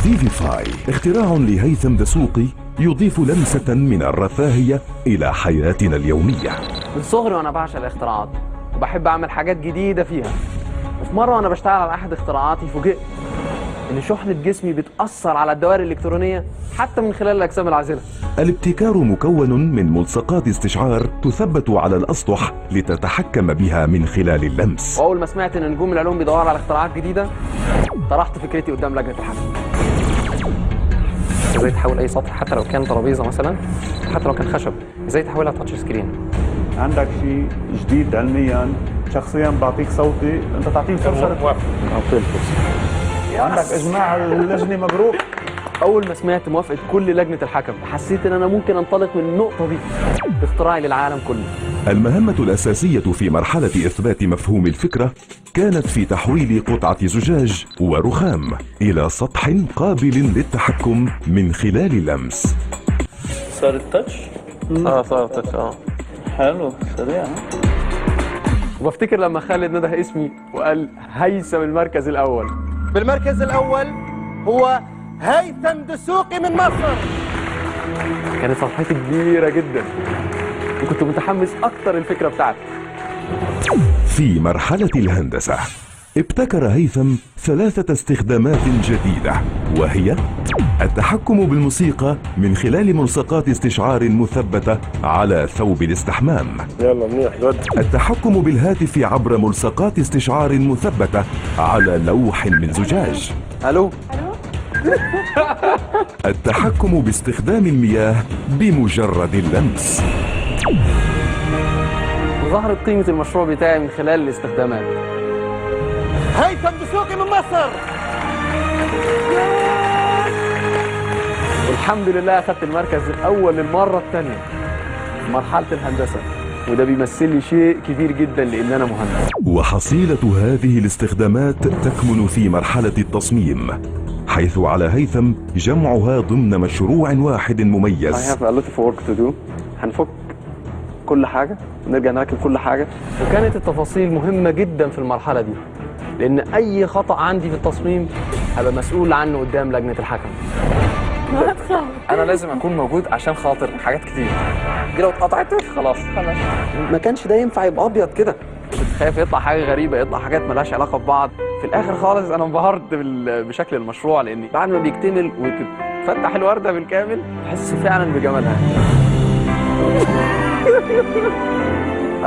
فيفيفاي اختراع لهيثم دسوقي يضيف لمسة من الرفاهية إلى حياتنا اليومية. من صغري وأنا بعشق الاختراعات وبحب أعمل حاجات جديدة فيها. وفي مرة وأنا بشتغل على أحد اختراعاتي فوجئت إن شحنة جسمي بتأثر على الدوائر الإلكترونية حتى من خلال الأجسام العازلة. الابتكار مكون من ملصقات استشعار تثبت على الأسطح لتتحكم بها من خلال اللمس. وأول ما سمعت إن نجوم العلوم بيدوروا على اختراعات جديدة طرحت فكرتي قدام لجنة الحكم. ازاي تحول اي سطح حتى لو كان ترابيزه مثلا، حتى لو كان خشب، ازاي تحولها تاتش سكرين؟ عندك شيء جديد علميا، شخصيا بعطيك صوتي، انت تعطيني فرصه اعطيك فرصه. عندك اجماع اللجنه مبروك. اول ما سمعت موافقه كل لجنه الحكم حسيت ان انا ممكن انطلق من النقطه دي باختراعي للعالم كله. المهمة الأساسية في مرحلة إثبات مفهوم الفكرة كانت في تحويل قطعة زجاج ورخام إلى سطح قابل للتحكم من خلال اللمس. صار التاتش؟ صار التاتش. حلو، سريع. وبفتكر لما خالد نده اسمي وقال هيثم المركز الأول. بالمركز الأول هو هيثم دسوقي من مصر. كانت فرحتي كبيرة جدا وكنت متحمس أكتر الفكرة بتاعتي. في مرحلة الهندسة ابتكر هيثم 3 استخدامات جديدة، وهي التحكم بالموسيقى من خلال ملصقات استشعار مثبتة على ثوب الاستحمام. يلا منيح جد. التحكم بالهاتف عبر ملصقات استشعار مثبتة على لوح من زجاج. ألو؟ التحكم باستخدام المياه بمجرد اللمس. ظهرت قيمة المشروع بتاعي من خلال الاستخدامات. هيثم دسوقي من مصر. والحمد لله أخذت المركز الأول للمرة الثانية في مرحلة الهندسة، وده بيمثل لي شيء كبير جدا لأن أنا مهندس. وحصيلة هذه الاستخدامات تكمن في مرحلة التصميم، حيث على هيثم جمعها ضمن مشروع واحد مميز. I have a lot of work to do. هنفك كل حاجة ونرجع نركب كل حاجة. وكانت التفاصيل مهمة جدا في المرحلة دي، لأن أي خطأ عندي في التصميم هبقى مسؤول عنه قدام لجنة الحكم. أنا لازم أكون موجود عشان خاطر حاجات كتير. دي لو اتقطعت خلاص. ما كانش ده ينفع يبقى أبيض كده. كنت خايف يطلع حاجة غريبة، يطلع حاجات مالهاش علاقة ببعض. في الآخر خالص أنا انبهرت بشكل المشروع، لأن بعد ما بيكتمل وتفتح الوردة بالكامل تحس فعلا بجمالها.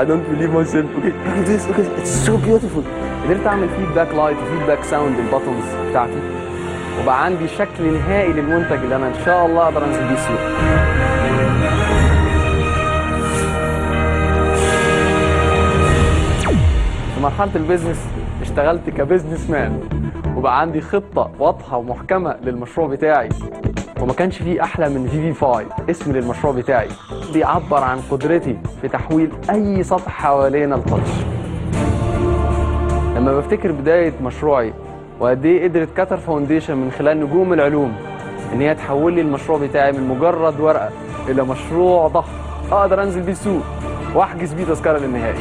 I don't believe myself. Okay, look at this. Look at it. It's so beautiful. قدرت أعمل فيدباك لايت وفيدباك ساوند للباتونز بتاعتي، وبقى عندي شكل نهائي للمنتج اللي أنا إن شاء الله أقدر أنزل بيه السوق. في مرحلة البيزنس اشتغلت كبزنس مان، وبقى عندي خطة واضحة ومحكمة للمشروع بتاعي، وما كانش فيه أحلى من فيفيفاي اسم للمشروع بتاعي بيعبر عن قدرتي في تحويل أي سطح حوالينا لتاتش. لما بفتكر بداية مشروعي وقد إيه قدرت كاتر فاونديشن من خلال نجوم العلوم إن هي تحول لي المشروع بتاعي من مجرد ورقة إلى مشروع ضخم أقدر أنزل بيه السوق وأحجز بيه تذكرة للنهائي.